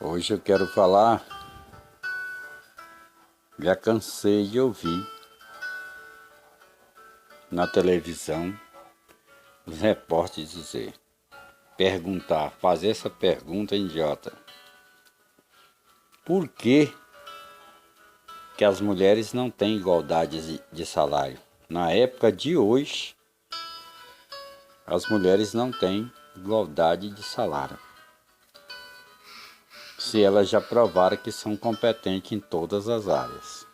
Hoje eu quero falar, já cansei de ouvir na televisão os repórteres fazer essa pergunta idiota. Por que as mulheres não têm igualdade de salário? Na época de hoje, as mulheres não têm igualdade de salário. Se elas já provaram que são competentes em todas as áreas.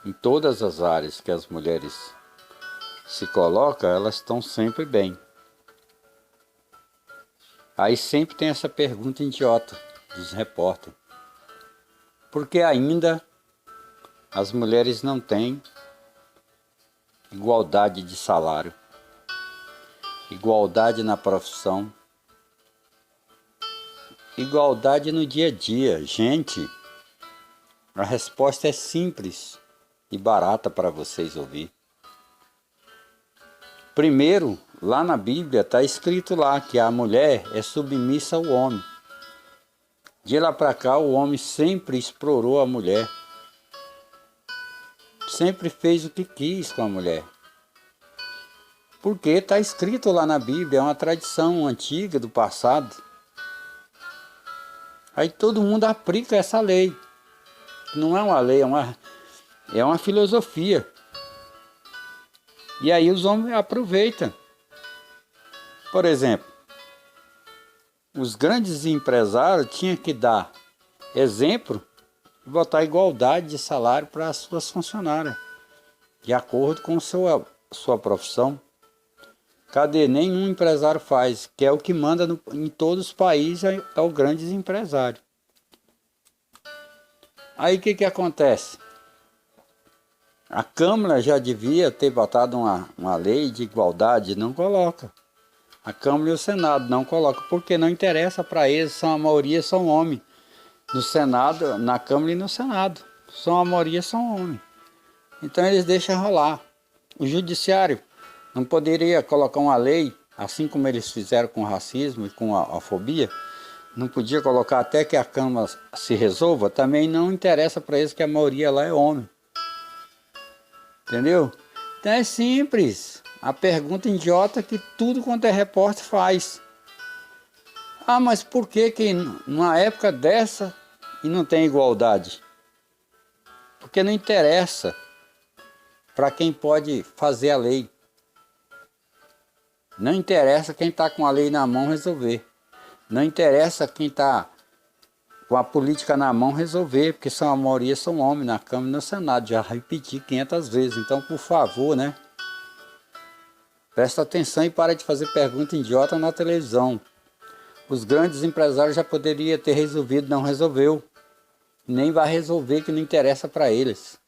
Em todas as áreas que as mulheres se colocam, elas estão sempre bem. Aí sempre tem essa pergunta idiota dos repórteres. Por que ainda as mulheres não têm igualdade de salário, igualdade na profissão, igualdade no dia a dia? Gente, a resposta é simples e barata para vocês ouvir. Primeiro, lá na Bíblia está escrito lá que a mulher é submissa ao homem. De lá para cá o homem sempre explorou a mulher. Sempre fez o que quis com a mulher. Porque está escrito lá na Bíblia, é uma tradição antiga do passado. Aí todo mundo aplica essa lei. Não é uma lei, é uma filosofia. E aí os homens aproveitam. Por exemplo, os grandes empresários tinham que dar exemplo e botar igualdade de salário para as suas funcionárias, de acordo com sua profissão. Cadê? Nenhum empresário faz, que é o que manda em todos os países, é o grande empresário. Aí o que acontece? A Câmara já devia ter botado uma lei de igualdade, não coloca. A Câmara e o Senado não colocam, porque não interessa para eles, a maioria são homens. No Senado, na Câmara e no Senado, a maioria são homens. Então eles deixam rolar. O Judiciário não poderia colocar uma lei, assim como eles fizeram com o racismo e com a fobia, não podia colocar até que a Câmara se resolva, também não interessa para eles que a maioria lá é homem. Entendeu? Então é simples. A pergunta idiota que tudo quanto é repórter faz. Ah, mas por que numa época dessa e não tem igualdade? Porque não interessa para quem pode fazer a lei. Não interessa quem está com a lei na mão resolver. Não interessa quem está com a política na mão resolver, porque a maioria são homens na Câmara e no Senado. Já repeti 500 vezes. Então, por favor, né? Presta atenção e para de fazer pergunta idiota na televisão. Os grandes empresários já poderiam ter resolvido, não resolveu. Nem vai resolver, que não interessa para eles.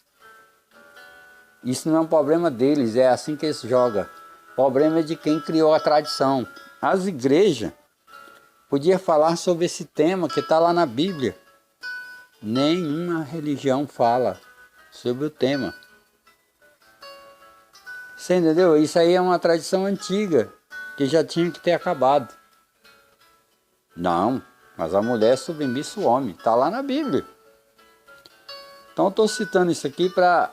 Isso não é um problema deles, é assim que eles jogam. O problema é de quem criou a tradição. As igrejas podiam falar sobre esse tema que está lá na Bíblia. Nenhuma religião fala sobre o tema. Você entendeu? Isso aí é uma tradição antiga, que já tinha que ter acabado. Não, mas a mulher é submissa ao homem. Está lá na Bíblia. Então eu estou citando isso aqui para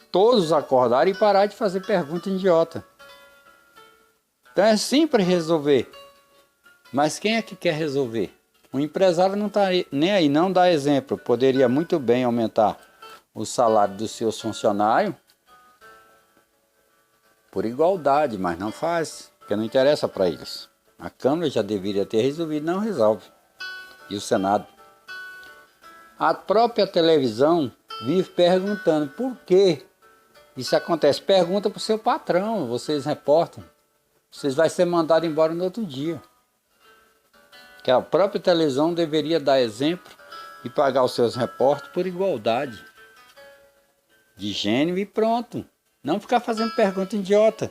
todos acordarem e parar de fazer pergunta idiota. Então é simples resolver. Mas quem é que quer resolver? O empresário não está nem aí, não dá exemplo. Poderia muito bem aumentar o salário dos seus funcionários por igualdade, mas não faz, porque não interessa para eles. A Câmara já deveria ter resolvido, não resolve. E o Senado. A própria televisão vive perguntando por que isso acontece. Pergunta para o seu patrão, vocês repórteres. Vocês vão ser mandados embora no outro dia. Que a própria televisão deveria dar exemplo e pagar os seus repórteres por igualdade de gênero e pronto. Não ficar fazendo pergunta idiota.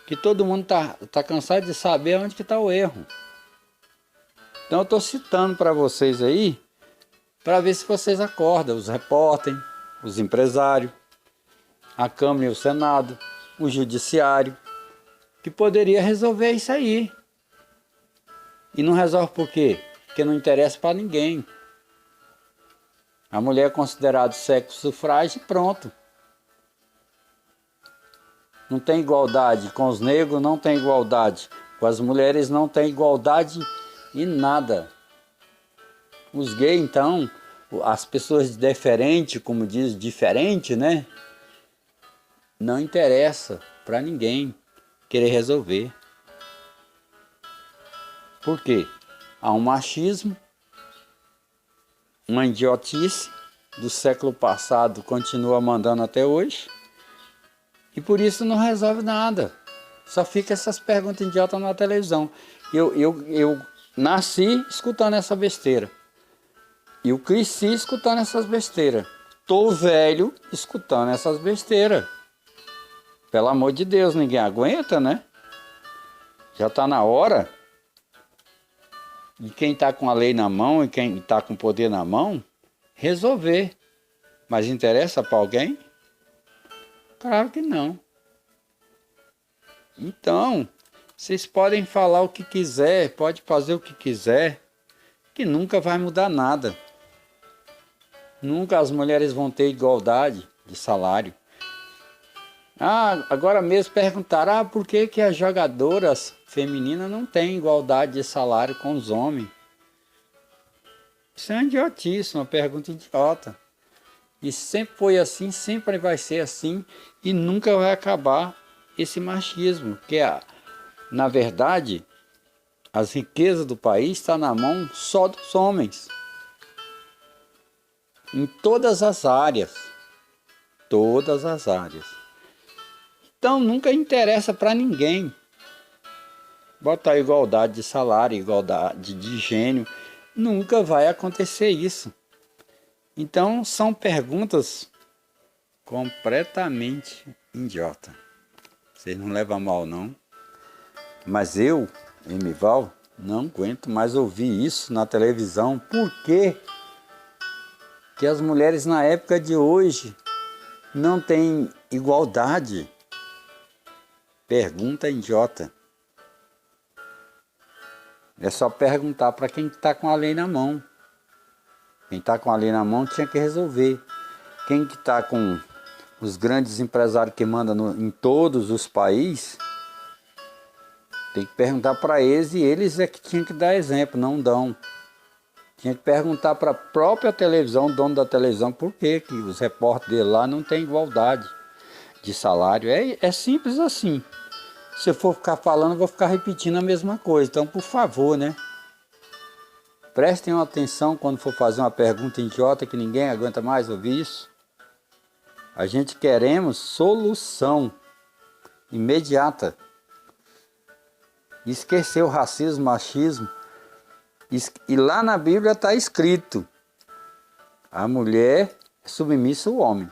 Que todo mundo tá cansado de saber onde que está o erro. Então eu estou citando para vocês aí, para ver se vocês acordam. Os repórteres, os empresários, a Câmara e o Senado, o Judiciário, que poderia resolver isso aí. E não resolve por quê? porque não interessa para ninguém. A mulher é considerada sexo frágil e pronto. Não tem igualdade com os negros, não tem igualdade com as mulheres, não tem igualdade em nada. Os gays, então, as pessoas diferentes, como diz, diferente, né? Não interessa para ninguém querer resolver. Por quê? Há um machismo, uma idiotice do século passado continua mandando até hoje e por isso não resolve nada. Só fica essas perguntas idiotas na televisão. Eu nasci escutando essa besteira. Eu cresci escutando essas besteiras. Tô velho escutando essas besteiras. Pelo amor de Deus, ninguém aguenta, né? Já está na hora de quem está com a lei na mão e quem está com o poder na mão resolver. Mas interessa para alguém? Claro que não. Então, vocês podem falar o que quiser, pode fazer o que quiser, que nunca vai mudar nada. Nunca as mulheres vão ter igualdade de salário. Agora mesmo perguntaram, por que as jogadoras femininas não têm igualdade de salário com os homens? Isso é uma idiotice, uma pergunta idiota. E sempre foi assim, sempre vai ser assim e nunca vai acabar esse machismo, que na verdade, as riquezas do país estão na mão só dos homens. Em todas as áreas. Todas as áreas. Então nunca interessa para ninguém botar igualdade de salário, igualdade de gênero. Nunca vai acontecer isso. Então são perguntas completamente idiotas. Vocês não levam a mal não. Mas eu, Emival, não aguento mais ouvir isso na televisão. Por quê? Que as mulheres na época de hoje não têm igualdade. Pergunta idiota. É só perguntar para quem está com a lei na mão. Quem está com a lei na mão tinha que resolver. Quem que está com os grandes empresários que mandam em todos os países, tem que perguntar para eles e eles é que tinham que dar exemplo, não dão. Tinha que perguntar para a própria televisão, o dono da televisão, por que os repórteres dele lá não têm igualdade de salário. É simples assim. Se eu for ficar falando, eu vou ficar repetindo a mesma coisa. Então, por favor, né? Prestem atenção quando for fazer uma pergunta idiota que ninguém aguenta mais ouvir isso. A gente queremos solução imediata. Esquecer o racismo, machismo. E lá na Bíblia está escrito: a mulher é submissa ao homem.